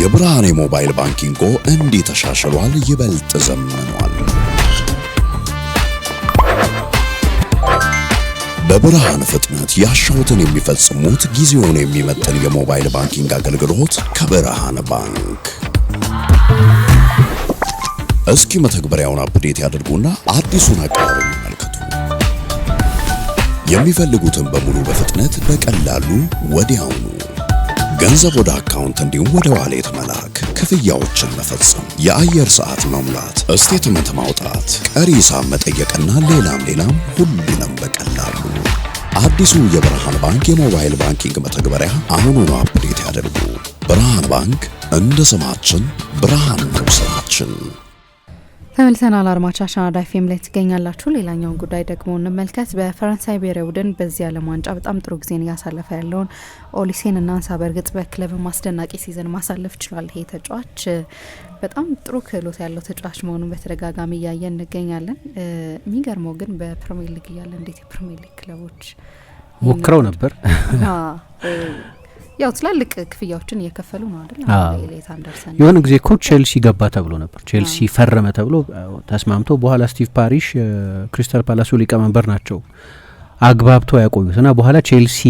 የብርሃን ሞባይል ባንኪንግ እንዴት ተሻሽሏል ይበልጥ ዘመኗል። በብርሃን ፍጥነት ያሻውትን የሚፈጽሙት ጊዜውን የሚመጥን የሞባይል ባንኪንግ አገልግሎት ከብርሃን ባንክ። እስኪ መተግበሪያውን አፕዴት ያድርጉና አዲሱን አቀራረብ ይመልከቱ። የሚፈልጉትን በሙሉ በፍጥነት በቀላሉ ወዲያውኑ ገንዘብ ወደ አካውንት እንዲሁም ወደ ዋሌት መላክ፣ ክፍያዎችን መፈጸም፣ የአየር ሰዓት መሙላት፣ ስቴትመንት ማውጣት፣ ቀሪ ሂሳብ መጠየቅና ሌላም ሁሉንም በቀላሉ። አዲሱ የብርሃን ባንክ የሞባይል ባንኪንግ መተግበሪያ አሁኑኑ አፕዴት ያድርጉ። ብርሃን ባንክ እንደ ስማችን ብርሃን ነው ስማችን። ተመልሰናል አድማጮቻችን፣ አራዳ ኤፍኤም ላይ ትገኛላችሁ። ሌላኛውን ጉዳይ ደግሞ እንመልከት። በፈረንሳይ ብሔራዊ ቡድን በዚህ ዓለም ዋንጫ በጣም ጥሩ ጊዜን እያሳለፈ ያለውን ኦሊሴን እናንሳ። በእርግጥ በክለብ ማስደናቂ ሲዝን ማሳለፍ ችሏል። ይሄ ተጫዋች በጣም ጥሩ ክህሎት ያለው ተጫዋች መሆኑን በተደጋጋሚ እያየን እንገኛለን። የሚገርመው ግን በፕሪሚየር ሊግ እያለ እንዴት የፕሪሚየር ሊግ ክለቦች ሞክረው ነበር ያው ትላልቅ ክፍያዎችን እየከፈሉ ነው አይደል? ኤሊት አንደርሰን የሆነ ጊዜ እኮ ቼልሲ ገባ ተብሎ ነበር። ቼልሲ ፈረመ ተብሎ ተስማምቶ በኋላ ስቲቭ ፓሪሽ ክሪስታል ፓላሱ ሊቀመንበር ናቸው አግባብቶ ያቆዩትና በኋላ ቼልሲ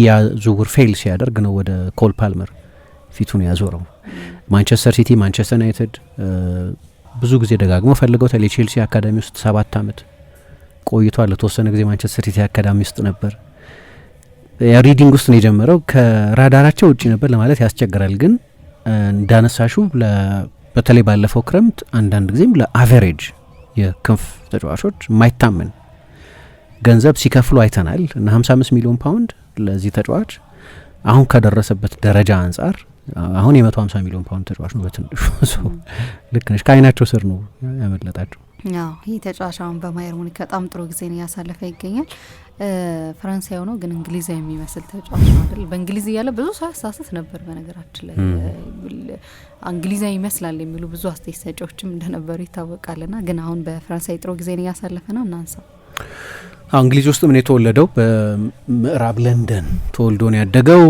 ዝውውር ፌል ሲያደርግ ነው ወደ ኮል ፓልመር ፊቱን ያዞረው። ማንቸስተር ሲቲ፣ ማንቸስተር ዩናይትድ ብዙ ጊዜ ደጋግሞ ፈልገው ቼልሲ አካዳሚ ውስጥ 7 አመት ቆይቷል። ለተወሰነ ጊዜ ማንቸስተር ሲቲ አካዳሚ ውስጥ ነበር። ሪዲንግ ውስጥ ነው የጀመረው። ከራዳራቸው ውጪ ነበር ለማለት ያስቸግራል። ግን እንዳነሳሹ በተለይ ባለፈው ክረምት አንዳንድ ጊዜም ለአቨሬጅ የክንፍ ተጫዋቾች የማይታመን ገንዘብ ሲከፍሉ አይተናል እና 55 ሚሊዮን ፓውንድ ለዚህ ተጫዋች አሁን ከደረሰበት ደረጃ አንጻር አሁን የ150 ሚሊዮን ፓውንድ ተጫዋች ነው በትንሹ። ልክ ነሽ፣ ከአይናቸው ስር ነው ያመለጣቸው። ይህ ተጫዋች አሁን በባየር ሙኒክ በጣም ጥሩ ጊዜን እያሳለፈ ይገኛል። ፈረንሳይ ሆኖ ግን እንግሊዛዊ የሚመስል ተጫዋች ነው አይደል? በእንግሊዝ እያለ ብዙ ሰው ያሳስት ነበር። በነገራችን ላይ እንግሊዛዊ ይመስላል የሚሉ ብዙ አስተያየት ሰጪዎችም እንደነበሩ ይታወቃልና ግን አሁን በፈረንሳይ ጥሩ ጊዜን እያሳለፈ ነው። እናንሳ እንግሊዝ ውስጥ ምን የተወለደው በምዕራብ ለንደን ተወልዶ ነው ያደገው።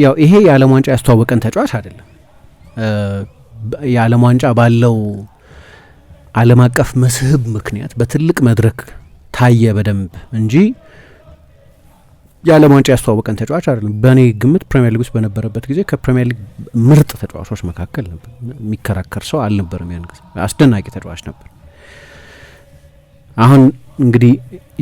ያው ይሄ የዓለም ዋንጫ ያስተዋወቀን ተጫዋች አይደለም። የዓለም ዋንጫ ባለው ዓለም አቀፍ መስህብ ምክንያት በትልቅ መድረክ ታየ በደንብ እንጂ የዓለም ዋንጫ ያስተዋወቀን ተጫዋች አይደለም። በእኔ ግምት ፕሪሚየር ሊግ ውስጥ በነበረበት ጊዜ ከፕሪሚየር ሊግ ምርጥ ተጫዋቾች መካከል ነበር። የሚከራከር ሰው አልነበረም። ያን ጊዜ አስደናቂ ተጫዋች ነበር። አሁን እንግዲህ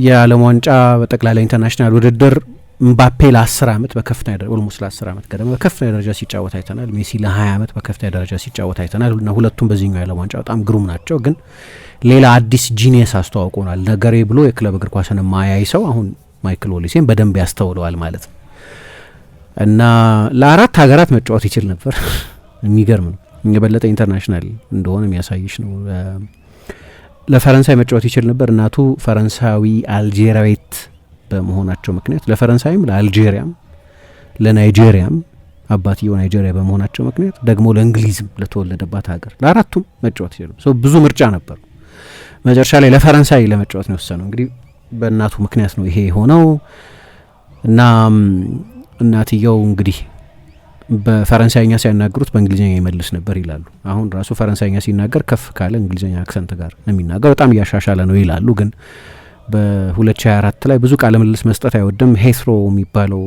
የዓለም ዋንጫ በጠቅላላ ኢንተርናሽናል ውድድር ምባፔ ለ10 አመት በከፍተኛ ደረጃ ኦልሞስት ለ10 አመት ቀደም በከፍተኛ ደረጃ ሲጫወት አይተናል። ሜሲ ለ20 አመት በከፍተኛ ደረጃ ሲጫወት አይተናል እና ሁለቱም በዚህኛው የዓለም ዋንጫ በጣም ግሩም ናቸው። ግን ሌላ አዲስ ጂኒየስ አስተዋውቆናል። ነገሬ ብሎ የክለብ እግር ኳስን ማያይ ሰው አሁን ማይክል ኦሊሴን በደንብ ያስተውለዋል ማለት ነው እና ለ4 ሀገራት መጫወት ይችል ነበር። የሚገርም ነው። የበለጠ ኢንተርናሽናል እንደሆነ የሚያሳይሽ ነው። ለፈረንሳይ መጫወት ይችል ነበር። እናቱ ፈረንሳዊ አልጄሪያዊት በመሆናቸው ምክንያት ለፈረንሳይም ለአልጄሪያም ለናይጄሪያም አባትየው ናይጄሪያ በመሆናቸው ምክንያት ደግሞ ለእንግሊዝም ለተወለደባት ሀገር ለአራቱም መጫወት ይችላል። ብዙ ምርጫ ነበር። መጨረሻ ላይ ለፈረንሳይ ለመጫወት ነው የወሰነው። እንግዲህ በእናቱ ምክንያት ነው ይሄ የሆነው እና እናትየው እንግዲህ በፈረንሳይኛ ሲያናገሩት በእንግሊዝኛ ይመልስ ነበር ይላሉ። አሁን ራሱ ፈረንሳይኛ ሲናገር ከፍ ካለ እንግሊዝኛ አክሰንት ጋር ነው የሚናገር። በጣም እያሻሻለ ነው ይላሉ። ግን በ2024 ላይ ብዙ ቃለ ምልልስ መስጠት አይወድም። ሄስሮ የሚባለው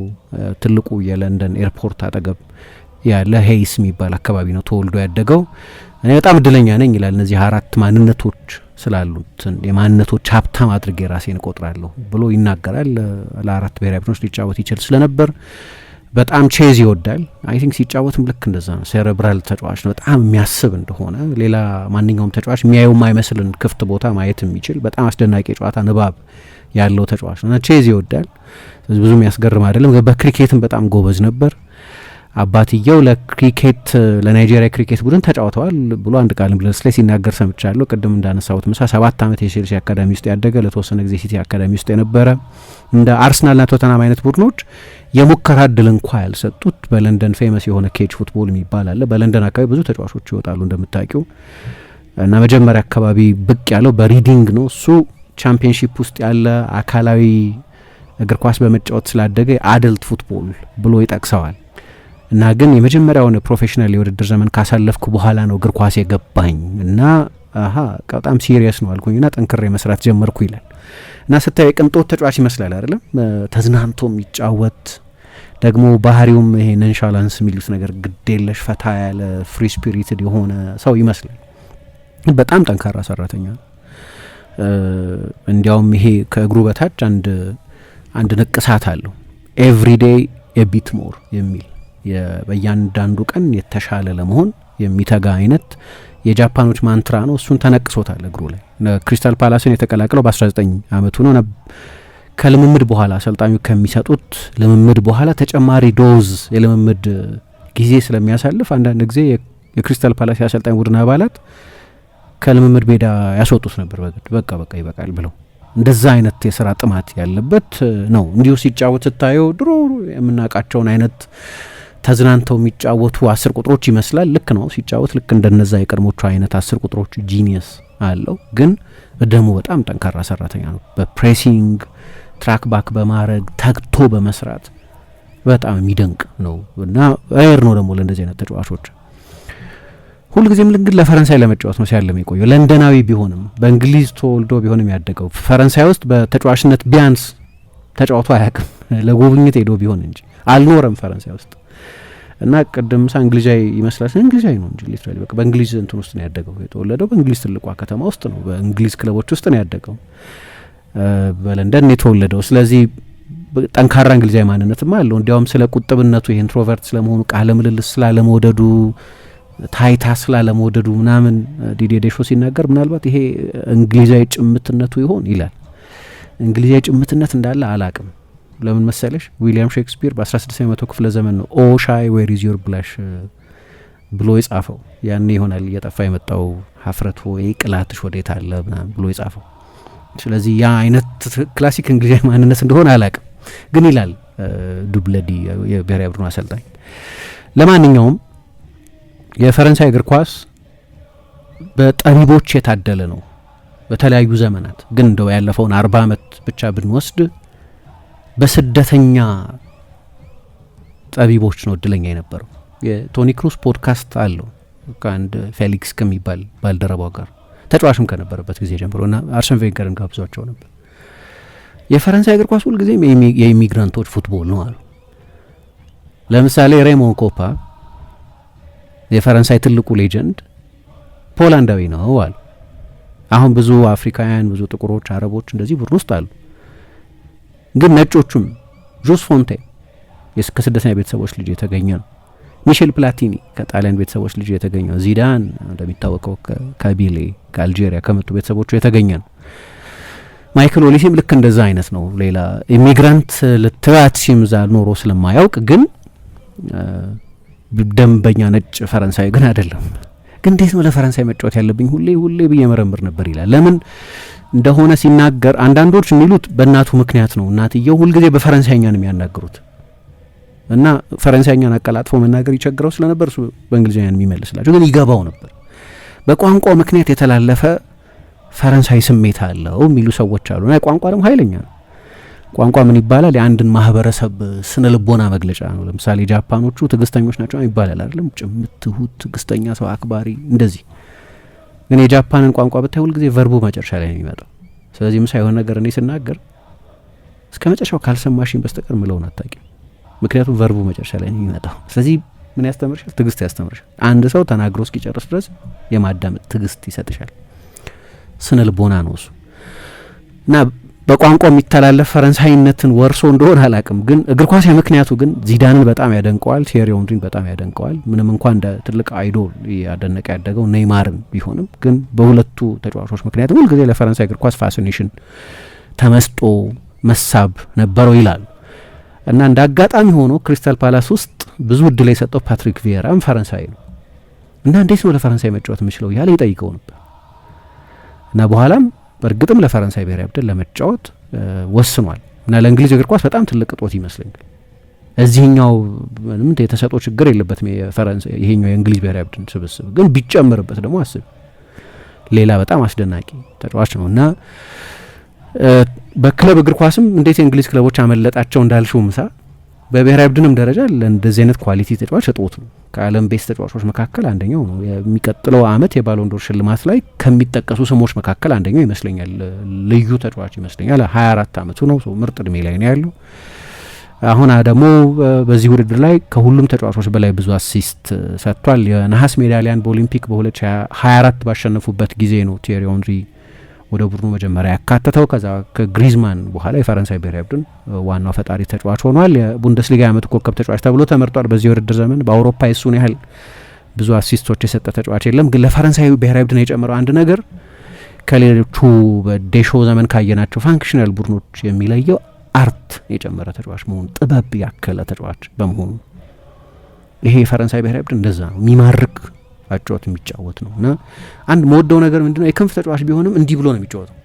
ትልቁ የለንደን ኤርፖርት አጠገብ ያለ ሄይስ የሚባል አካባቢ ነው ተወልዶ ያደገው። እኔ በጣም እድለኛ ነኝ ይላል። እነዚህ 4 ማንነቶች ስላሉት የማንነቶች ሀብታም አድርጌ ራሴን እቆጥራለሁ ብሎ ይናገራል። ለ4 ብሔራዊ ቡድኖች ሊጫወት ይችል ስለነበር በጣም ቼዝ ይወዳል። አይ ቲንክ ሲጫወትም ልክ እንደዛ ነው። ሴሬብራል ተጫዋች ነው። በጣም የሚያስብ እንደሆነ ሌላ ማንኛውም ተጫዋች የሚያየው የማይመስልን ክፍት ቦታ ማየት የሚችል በጣም አስደናቂ የጨዋታ ንባብ ያለው ተጫዋች ነው እና ቼዝ ይወዳል። ብዙ የሚያስገርም አይደለም። በክሪኬትም በጣም ጎበዝ ነበር። አባትየው ለክሪኬት ለናይጄሪያ ክሪኬት ቡድን ተጫውተዋል ብሎ አንድ ቃል ምልልስ ላይ ሲናገር ሰምቻለሁ። ቅድም እንዳነሳሁት 7 አመት የቼልሲ አካዳሚ ውስጥ ያደገ ለተወሰነ ጊዜ ሲቲ አካዳሚ ውስጥ የነበረ እንደ አርሰናልና ቶተንሃም አይነት ቡድኖች የሙከራ እድል እንኳ ያልሰጡት በለንደን ፌመስ የሆነ ኬጅ ፉትቦል የሚባል አለ። በለንደን አካባቢ ብዙ ተጫዋቾች ይወጣሉ እንደምታውቂው እና መጀመሪያ አካባቢ ብቅ ያለው በሪዲንግ ነው። እሱ ቻምፒየንሺፕ ውስጥ ያለ አካላዊ እግር ኳስ በመጫወት ስላደገ አደልት ፉትቦል ብሎ ይጠቅሰዋል እና ግን የመጀመሪያውን ፕሮፌሽናል የውድድር ዘመን ካሳለፍኩ በኋላ ነው እግር ኳስ የገባኝ እና በጣም ሲሪየስ ነው አልኩኝና ጠንክሬ መስራት ጀመርኩ ይላል። እና ስታዩ የቅንጦት ተጫዋች ይመስላል አይደለም፣ ተዝናንቶ የሚጫወት ደግሞ ባህሪውም ይሄ ነንሻላንስ የሚሉት ነገር ግዴለሽ ፈታ ያለ ፍሪ ስፒሪትድ የሆነ ሰው ይመስላል። በጣም ጠንካራ ሰራተኛ ነው። እንዲያውም ይሄ ከእግሩ በታች አንድ ንቅሳት አለው ኤቭሪዴይ ኤቢት ሞር የሚል በእያንዳንዱ ቀን የተሻለ ለመሆን የሚተጋ አይነት የጃፓኖች ማንትራ ነው። እሱን ተነቅሶታል እግሩ ላይ። ክሪስታል ፓላስን የተቀላቀለው በ19 ዓመቱ ነው። ከልምምድ በኋላ አሰልጣኙ ከሚሰጡት ልምምድ በኋላ ተጨማሪ ዶዝ የልምምድ ጊዜ ስለሚያሳልፍ አንዳንድ ጊዜ የክሪስታል ፓላስ የአሰልጣኝ ቡድን አባላት ከልምምድ ሜዳ ያስወጡት ነበር። በቃ ይበቃል ብለው እንደዛ አይነት የስራ ጥማት ያለበት ነው። እንዲሁ ሲጫወት ስታየው ድሮ የምናውቃቸውን አይነት ተዝናንተው የሚጫወቱ 10 ቁጥሮች ይመስላል። ልክ ነው ሲጫወት ልክ እንደነዛ የቀድሞቹ አይነት 10 ቁጥሮች ጂኒየስ አለው። ግን ደግሞ በጣም ጠንካራ ሰራተኛ ነው። በፕሬሲንግ ትራክ ባክ በማድረግ ተግቶ በመስራት በጣም የሚደንቅ ነው እና ሬር ነው ደግሞ ለእንደዚህ አይነት ተጫዋቾች። ሁልጊዜም ግን ለፈረንሳይ ለመጫወት ነው ሲያለም የቆየው። ለንደናዊ ቢሆንም በእንግሊዝ ተወልዶ ቢሆንም ያደገው ፈረንሳይ ውስጥ በተጫዋችነት ቢያንስ ተጫውቶ አያውቅም። ለጉብኝት ሄዶ ቢሆን እንጂ አልኖረም ፈረንሳይ ውስጥ እና ቅድም እንግሊዛዊ ይመስላል። እንግሊዛዊ ነው እንጂ ሊትራሊ በቃ በእንግሊዝ እንትን ውስጥ ነው ያደገው። የተወለደው በእንግሊዝ ትልቋ ከተማ ውስጥ ነው። በእንግሊዝ ክለቦች ውስጥ ነው ያደገው። በለንደን የተወለደው። ስለዚህ ጠንካራ እንግሊዛዊ ማንነትም አለው። እንዲያውም ስለ ቁጥብነቱ ይሄ ኢንትሮቨርት ስለመሆኑ ቃለ ምልልስ ስላለመውደዱ ታይታ ስላለመውደዱ ምናምን ዲዲዬ ዴሾ ሲናገር ምናልባት ይሄ እንግሊዛዊ ጭምትነቱ ይሆን ይላል። እንግሊዛዊ ጭምትነት እንዳለ አላቅም። ለምን መሰለሽ ዊሊያም ሼክስፒር በ16ኛው መቶ ክፍለ ዘመን ነው ኦ ሻይ ዌር ኢዝ ዮር ብላሽ ብሎ የጻፈው። ያኔ ይሆናል እየጠፋ የመጣው ሀፍረት ወይ ቅላትሽ ወዴት አለ ምናምን ብሎ የጻፈው። ስለዚህ ያ አይነት ክላሲክ እንግሊዛዊ ማንነት እንደሆነ አላቅም ግን ይላል ዱብለዲ የብሔራዊ ቡድኑ አሰልጣኝ። ለማንኛውም የፈረንሳይ እግር ኳስ በጠቢቦች የታደለ ነው በተለያዩ ዘመናት። ግን እንደው ያለፈውን 40 ዓመት ብቻ ብንወስድ በስደተኛ ጠቢቦች ነው እድለኛ የነበረው። የቶኒ ክሩስ ፖድካስት አለው ከአንድ ፌሊክስ ከሚባል ባልደረባው ጋር ተጫዋችም ከነበረበት ጊዜ ጀምሮ እና አርሰን ቬንገርን ጋብዟቸው ነበር። የፈረንሳይ እግር ኳስ ሁልጊዜም የኢሚግራንቶች ፉትቦል ነው አሉ። ለምሳሌ ሬሞን ኮፓ የፈረንሳይ ትልቁ ሌጀንድ ፖላንዳዊ ነው አሉ። አሁን ብዙ አፍሪካውያን ብዙ ጥቁሮች አረቦች እንደዚህ ቡድን ውስጥ አሉ። ግን ነጮቹም ጆስ ፎንቴ ከስደተኛ ቤተሰቦች ልጅ የተገኘ ነው። ሚሼል ፕላቲኒ ከጣሊያን ቤተሰቦች ልጅ የተገኘ ነው። ዚዳን እንደሚታወቀው ከቢሌ ከአልጄሪያ ከመጡ ቤተሰቦቹ የተገኘ ነው። ማይክል ኦሊሴም ልክ እንደዛ አይነት ነው። ሌላ ኢሚግራንት ልትራትሲም ዛ ኖሮ ስለማያውቅ ግን ደንበኛ ነጭ ፈረንሳይ ግን አይደለም። ግን እንዴት ነው ለፈረንሳይ መጫወት ያለብኝ ሁሌ ብዬ መረምር ነበር ይላል። ለምን እንደሆነ ሲናገር አንዳንዶች የሚሉት በእናቱ ምክንያት ነው። እናትየው ሁልጊዜ በፈረንሳይኛ ነው የሚያናግሩት እና ፈረንሳይኛን አቀላጥፎ መናገር ይቸግረው ስለነበር እሱ በእንግሊዝኛ የሚመልስላቸው ግን ይገባው ነበር። በቋንቋው ምክንያት የተላለፈ ፈረንሳይ ስሜት አለው የሚሉ ሰዎች አሉ። እና ቋንቋ ደግሞ ኃይለኛ ነው። ቋንቋ ምን ይባላል? የአንድን ማህበረሰብ ስነ ልቦና መግለጫ ነው። ለምሳሌ ጃፓኖቹ ትዕግስተኞች ናቸው ይባላል አይደለም? ጭምት፣ ትሁት፣ ትዕግስተኛ፣ ሰው አክባሪ እንደዚህ። ግን የጃፓንን ቋንቋ ብታይ ሁልጊዜ ቨርቡ መጨረሻ ላይ ነው የሚመጣው። ስለዚህ ምሳ የሆነ ነገር እኔ ስናገር እስከ መጨረሻው ካልሰማሽኝ በስተቀር ምለውን አታውቂም። ምክንያቱም ቨርቡ መጨረሻ ላይ ነው የሚመጣው። ስለዚህ ምን ያስተምርሻል? ትዕግስት ያስተምርሻል። አንድ ሰው ተናግሮ እስኪጨርስ ድረስ የማዳመጥ ትዕግስት ይሰጥሻል። ስነ ልቦና ነው እሱ እና በቋንቋ የሚተላለፍ ፈረንሳይነትን ወርሶ እንደሆነ አላቅም። ግን እግር ኳስ ምክንያቱ ግን ዚዳንን በጣም ያደንቀዋል፣ ቴሪ ኦንሪን በጣም ያደንቀዋል። ምንም እንኳን እንደ ትልቅ አይዶል ያደነቀ ያደገው ኔይማርን ቢሆንም ግን በሁለቱ ተጫዋቾች ምክንያት ሁልጊዜ ለፈረንሳይ እግር ኳስ ፋሲኔሽን ተመስጦ መሳብ ነበረው ይላሉ። እና እንደ አጋጣሚ ሆኖ ክሪስታል ፓላስ ውስጥ ብዙ እድል የሰጠው ፓትሪክ ቪዬራም ፈረንሳይ ነው እና እንዴት ነው ለፈረንሳይ መጫወት የምችለው እያለ ይጠይቀው ነበር እና በኋላም በእርግጥም ለፈረንሳይ ብሔራዊ ቡድን ለመጫወት ወስኗል። እና ለእንግሊዝ እግር ኳስ በጣም ትልቅ እጦት ይመስለኛል። እዚህኛው ምንም የተሰጠው ችግር የለበትም የፈረንሳይ ይሄኛው የእንግሊዝ ብሔራዊ ቡድን ስብስብ ግን ቢጨምርበት ደግሞ አስብ ሌላ በጣም አስደናቂ ተጫዋች ነው። እና በክለብ እግር ኳስም እንዴት የእንግሊዝ ክለቦች አመለጣቸው እንዳልሽው ምሳ በብሔራዊ ቡድንም ደረጃ ለእንደዚህ አይነት ኳሊቲ ተጫዋች እጦት ነው። ከዓለም ቤስት ተጫዋቾች መካከል አንደኛው ነው። የሚቀጥለው አመት የባሎንዶር ሽልማት ላይ ከሚጠቀሱ ስሞች መካከል አንደኛው ይመስለኛል። ልዩ ተጫዋች ይመስለኛል። 24 አመቱ ነው። ምርጥ እድሜ ላይ ነው ያለው። አሁን ደግሞ በዚህ ውድድር ላይ ከሁሉም ተጫዋቾች በላይ ብዙ አሲስት ሰጥቷል። የነሐስ ሜዳሊያን በኦሊምፒክ በ2024 ባሸነፉበት ጊዜ ነው ቲየሪ ኦንሪ ወደ ቡድኑ መጀመሪያ ያካተተው። ከዛ ከግሪዝማን በኋላ የፈረንሳይ ብሔራዊ ቡድን ዋናው ፈጣሪ ተጫዋች ሆኗል። የቡንደስሊጋ የዓመቱ ኮከብ ተጫዋች ተብሎ ተመርጧል። በዚህ የውድድር ዘመን በአውሮፓ የሱን ያህል ብዙ አሲስቶች የሰጠ ተጫዋች የለም። ግን ለፈረንሳዊ ብሔራዊ ቡድን የጨመረው አንድ ነገር ከሌሎቹ በዴሾ ዘመን ካየናቸው ፋንክሽናል ቡድኖች የሚለየው አርት የጨመረ ተጫዋች መሆኑ፣ ጥበብ ያከለ ተጫዋች በመሆኑ ይሄ የፈረንሳይ ብሔራዊ ቡድን እንደዛ ነው የሚማርክ አጫወት የሚጫወት ነው። እና አንድ መወደው ነገር ምንድነው የክንፍ ተጫዋች ቢሆንም እንዲህ ብሎ ነው የሚጫወተው፣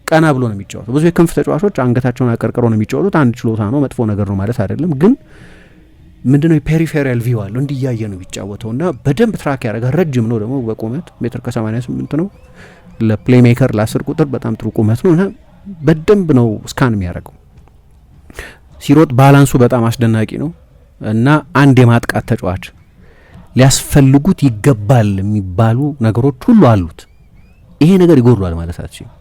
ቀና ብሎ ነው የሚጫወተው። ብዙ የክንፍ ተጫዋቾች አንገታቸውን አቀርቅረው ነው የሚጫወቱት። አንድ ችሎታ ነው፣ መጥፎ ነገር ነው ማለት አይደለም። ግን ምንድነው የፔሪፌሪያል ቪው አለው፣ እንዲህ እያየ ነው የሚጫወተው እና በደንብ ትራክ ያደርጋል። ረጅም ነው ደግሞ በቁመት 1.88 ነው። ለፕሌይ ሜከር ለ10 ቁጥር በጣም ጥሩ ቁመት ነው እና በደንብ ነው ስካን የሚያደርገው። ሲሮጥ ባላንሱ በጣም አስደናቂ ነው እና አንድ የማጥቃት ተጫዋች ሊያስፈልጉት ይገባል የሚባሉ ነገሮች ሁሉ አሉት። ይሄ ነገር ይጎድሏል ማለት አትችልም።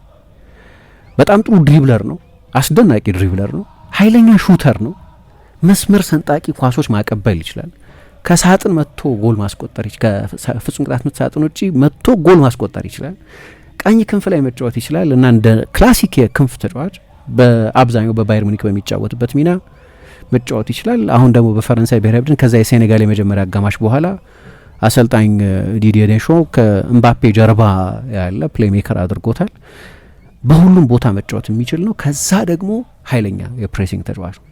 በጣም ጥሩ ድሪብለር ነው፣ አስደናቂ ድሪብለር ነው፣ ኃይለኛ ሹተር ነው፣ መስመር ሰንጣቂ ኳሶች ማቀበል ይችላል። ከሳጥን መጥቶ ጎል ማስቆጠር ከፍጹም ቅጣት ምት ሳጥን ውጪ መጥቶ ጎል ማስቆጠር ይችላል። ቀኝ ክንፍ ላይ መጫወት ይችላል እና እንደ ክላሲክ የክንፍ ተጫዋች በአብዛኛው በባየር ሙኒክ በሚጫወትበት ሚና መጫወት ይችላል። አሁን ደግሞ በፈረንሳይ ብሔራዊ ቡድን ከዛ የሴኔጋል የመጀመሪያ አጋማሽ በኋላ አሰልጣኝ ዲዲዬ ዴሾ ከኤምባፔ ጀርባ ያለ ፕሌይ ሜከር አድርጎታል። በሁሉም ቦታ መጫወት የሚችል ነው። ከዛ ደግሞ ኃይለኛ የፕሬሲንግ ተጫዋች ነው።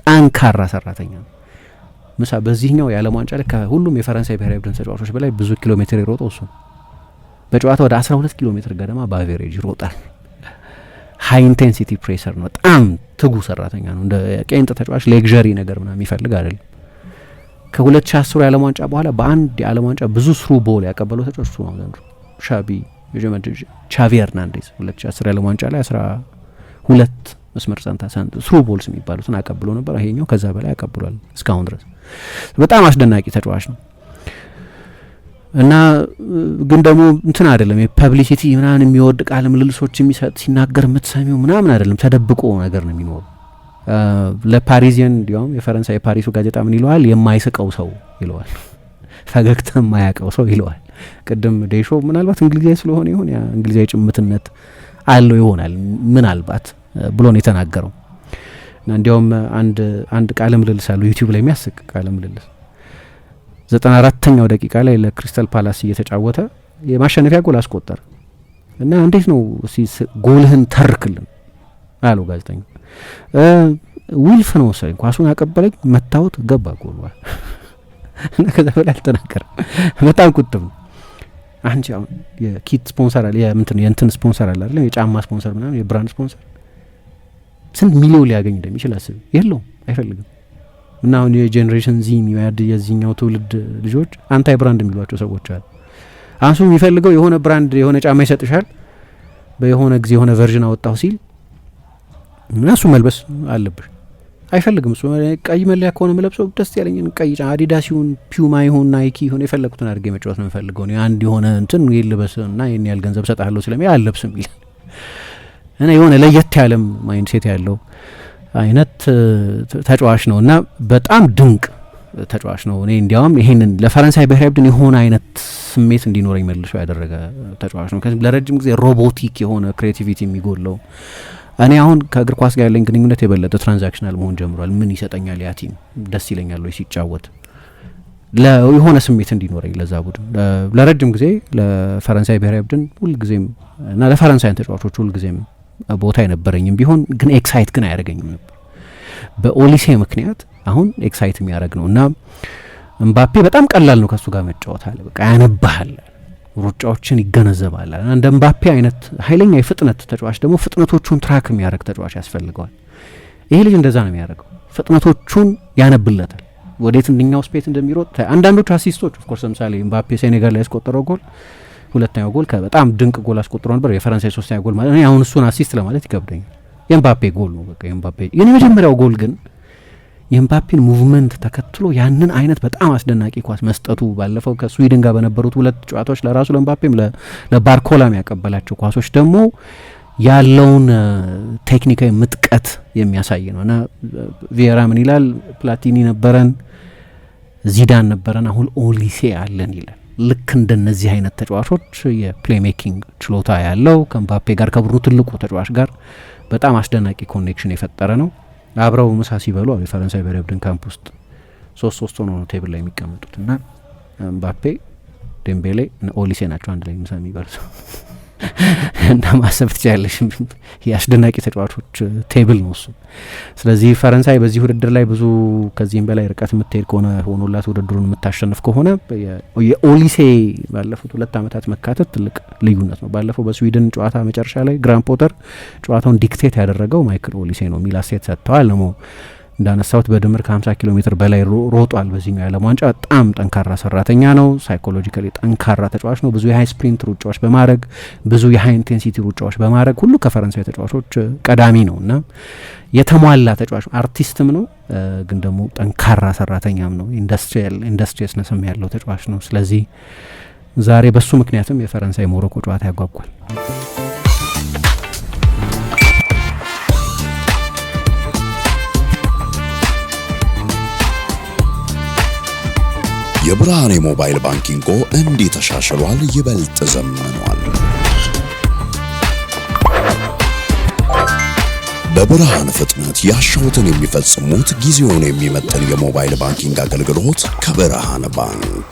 ጠንካራ ሰራተኛ ነው። ምሳ በዚህኛው የዓለም ዋንጫ ላይ ከሁሉም የፈረንሳይ ብሔራዊ ቡድን ተጫዋቾች በላይ ብዙ ኪሎ ሜትር የሮጠው እሱ ነው። በጨዋታ ወደ 12 ኪሎ ሜትር ገደማ በአቬሬጅ ይሮጣል። ሃይ ኢንቴንሲቲ ፕሬሰር ነው። በጣም ትጉ ሰራተኛ ነው። እንደ ቄንጥ ተጫዋች ሌግዠሪ ነገር ምናምን የሚፈልግ አይደለም። ከ2010 የዓለም ዋንጫ በኋላ በአንድ የዓለም ዋንጫ ብዙ ስሩ ቦል ያቀበለው ተጫዋች እሱ ነው። ዘንድሮ ቻቪ ሄርናንዴዝ 2010 የዓለም ዋንጫ ላይ 12 መስመር ጸንታ ስሩ ቦልስ የሚባሉትን አቀብሎ ነበር። ይሄኛው ከዛ በላይ አቀብሏል እስካሁን ድረስ። በጣም አስደናቂ ተጫዋች ነው እና ግን ደግሞ እንትን አይደለም የፐብሊሲቲ ምናምን የሚወድ ቃለ ምልልሶች የሚሰጥ ሲናገር የምትሰሚው ምናምን አይደለም። ተደብቆ ነገር ነው የሚኖረው። ለፓሪዚየን እንዲያውም የፈረንሳይ ፓሪሱ ጋዜጣ ምን ይለዋል? የማይስቀው ሰው ይለዋል። ፈገግታ የማያውቀው ሰው ይለዋል። ቅድም ዴሾ ምናልባት እንግሊዛዊ ስለሆነ ይሆን ያ እንግሊዛዊ ጭምትነት አለው ይሆናል ምናልባት ብሎ ነው የተናገረው። እና እንዲያውም አንድ ቃለ ምልልስ አለው ዩቲዩብ ላይ የሚያስቅ ቃለ ምልልስ 94ኛው ደቂቃ ላይ ለክሪስታል ፓላስ እየተጫወተ የማሸነፊያ ጎል አስቆጠረ እና እንዴት ነው ጎልህን ተርክልን አለው ጋዜጠኛው። ዊልፍ ነው መሰለኝ ኳሱን አቀበለኝ፣ መታወት፣ ገባ ጎል እና ከዛ በላይ አልተናገረም። በጣም ቁጥብ ነው። አንቺ አሁን የኪት ስፖንሰር አለ የእንትን ስፖንሰር አለ አይደል? የጫማ ስፖንሰር ምናምን የብራንድ ስፖንሰር ስንት ሚሊዮን ሊያገኝ እንደሚችል አስብ። የለውም፣ አይፈልግም። እና አሁን የጄኔሬሽን ዚ የሚያድ የዚህኛው ትውልድ ልጆች አንታይ ብራንድ የሚሏቸው ሰዎች አሉ። አንሱ የሚፈልገው የሆነ ብራንድ የሆነ ጫማ ይሰጥሻል፣ በየሆነ ጊዜ የሆነ ቨርዥን አወጣው ሲል እና እሱ መልበስ አለብሽ። አይፈልግም። እሱ ቀይ መለያ ከሆነ መለብሰው ደስ ያለኝን ቀይ ጫማ አዲዳስ ይሁን ፒዩማ ይሁን ናይኪ ይሁን የፈለኩትን አድርጌ መጫወት ነው የምፈልገው። አንድ የሆነ እንትን ይልበስ እና ይሄን ያህል ገንዘብ ሰጣለሁ ስለሚል አልለብስም ይላል። እና የሆነ ለየት ያለም ማይንድሴት ያለው አይነት ተጫዋች ነው እና በጣም ድንቅ ተጫዋች ነው። እኔ እንዲያውም ይሄንን ለፈረንሳይ ብሔራዊ ቡድን የሆነ አይነት ስሜት እንዲኖረኝ መልሶ ያደረገ ተጫዋች ነው። ለረጅም ጊዜ ሮቦቲክ የሆነ ክሬቲቪቲ የሚጎለው እኔ አሁን ከእግር ኳስ ጋር ያለኝ ግንኙነት የበለጠ ትራንዛክሽናል መሆን ጀምሯል። ምን ይሰጠኛል ያ ቲም፣ ደስ ይለኛል ወይ ሲጫወት፣ የሆነ ስሜት እንዲኖረኝ ለዛ ቡድን ለረጅም ጊዜ ለፈረንሳይ ብሔራዊ ቡድን ሁልጊዜም እና ለፈረንሳይ ተጫዋቾች ሁልጊዜም ቦታ የነበረኝም ቢሆን ግን ኤክሳይት ግን አያደርገኝም ነበር። በኦሊሴ ምክንያት አሁን ኤክሳይት የሚያደርግ ነው እና እምባፔ በጣም ቀላል ነው ከሱ ጋር መጫወት አለ። በቃ ያነባሃል፣ ሩጫዎችን ይገነዘባል። እንደ እምባፔ አይነት ኃይለኛ የፍጥነት ተጫዋች ደግሞ ፍጥነቶቹን ትራክ የሚያደርግ ተጫዋች ያስፈልገዋል። ይሄ ልጅ እንደዛ ነው የሚያደርገው። ፍጥነቶቹን ያነብለታል፣ ወዴት እንድኛው ስፔት እንደሚሮጥ። አንዳንዶቹ አሲስቶች ኦፍ ኮርስ ለምሳሌ እምባፔ ሴኔጋል ላይ ያስቆጠረው ጎል ሁለተኛው ጎል በጣም ድንቅ ጎል አስቆጥሮ ነበር። የፈረንሳይ ሶስተኛው ጎል ማለት ነው። አሁን እሱን አሲስት ለማለት ይከብደኛል። የኤምባፔ ጎል ነው በቃ የኤምባፔ። የመጀመሪያው ጎል ግን የምባፔን ሙቭመንት ተከትሎ ያንን አይነት በጣም አስደናቂ ኳስ መስጠቱ ባለፈው ከስዊድን ጋር በነበሩት 2 ጨዋታዎች ለራሱ ለምባፔም ለባርኮላም ያቀበላቸው ኳሶች ደግሞ ያለውን ቴክኒካዊ ምጥቀት የሚያሳይ ነውና ቪየራ ምን ይላል? ፕላቲኒ ነበረን፣ ዚዳን ነበረን፣ አሁን ኦሊሴ አለን ይላል። ልክ እንደነዚህ አይነት ተጫዋቾች የፕሌይ ሜኪንግ ችሎታ ያለው ከምባፔ ጋር ከቡድኑ ትልቁ ተጫዋች ጋር በጣም አስደናቂ ኮኔክሽን የፈጠረ ነው። አብረው ምሳ ሲበሉ የፈረንሳይ ብሔራዊ ቡድን ካምፕ ውስጥ 3-3 ሆነው ነው ቴብል ላይ የሚቀመጡት እና ምባፔ፣ ዴምቤሌ እና ኦሊሴ ናቸው አንድ ላይ ምሳ የሚበሉት እና ማሰብ ትችላለሽ የአስደናቂ ተጫዋቾች ቴብል ነው እሱ። ስለዚህ ፈረንሳይ በዚህ ውድድር ላይ ብዙ ከዚህም በላይ ርቀት የምትሄድ ከሆነ ሆኖላት ውድድሩን የምታሸንፍ ከሆነ የኦሊሴ ባለፉት 2 ዓመታት መካተት ትልቅ ልዩነት ነው። ባለፈው በስዊድን ጨዋታ መጨረሻ ላይ ግራን ፖተር ጨዋታውን ዲክቴት ያደረገው ማይክል ኦሊሴ ነው የሚል አስተያየት ሰጥተዋል። ደግሞ እንዳነሳሁት በድምር ከ50 ኪሎ ሜትር በላይ ሮጧል በዚህኛው የዓለም ዋንጫ። በጣም ጠንካራ ሰራተኛ ነው። ሳይኮሎጂካሊ ጠንካራ ተጫዋች ነው። ብዙ የሃይ ስፕሪንት ሩጫዎች በማድረግ ብዙ የሃይ ኢንቴንሲቲ ሩጫዎች በማድረግ ሁሉ ከፈረንሳይ ተጫዋቾች ቀዳሚ ነው እና የተሟላ ተጫዋች አርቲስትም ነው፣ ግን ደግሞ ጠንካራ ሰራተኛም ነው። ኢንዱስትሪየስነስም ያለው ተጫዋች ነው። ስለዚህ ዛሬ በሱ ምክንያትም የፈረንሳይ ሞሮኮ ጨዋታ ያጓጓል። የብርሃን የሞባይል ባንኪንጎ እንዲህ ተሻሽሏል፣ ይበልጥ ዘምኗል። በብርሃን ፍጥነት ያሻውትን የሚፈጽሙት ጊዜውን የሚመጥን የሞባይል ባንኪንግ አገልግሎት ከብርሃን ባንክ።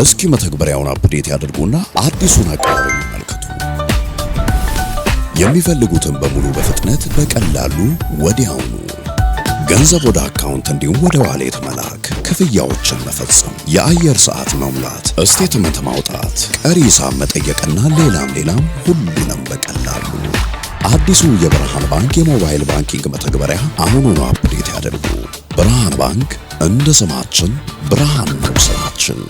እስኪ መተግበሪያውን አፕዴት ያድርጉና አዲሱን አቀራረብ ይመልከቱ። የሚፈልጉትን በሙሉ በፍጥነት በቀላሉ ወዲያውኑ ገንዘብ ወደ አካውንት እንዲሁም ወደ ዋሌት መላክ፣ ክፍያዎችን መፈጸም፣ የአየር ሰዓት መሙላት፣ ስቴትመንት ማውጣት፣ ቀሪ ሂሳብ መጠየቅና ሌላም ሁሉንም በቀላሉ። አዲሱ የብርሃን ባንክ የሞባይል ባንኪንግ መተግበሪያ አሁኑኑ አፕዴት ያድርጉ። ብርሃን ባንክ እንደ ስማችን ብርሃን ነው ስራችን።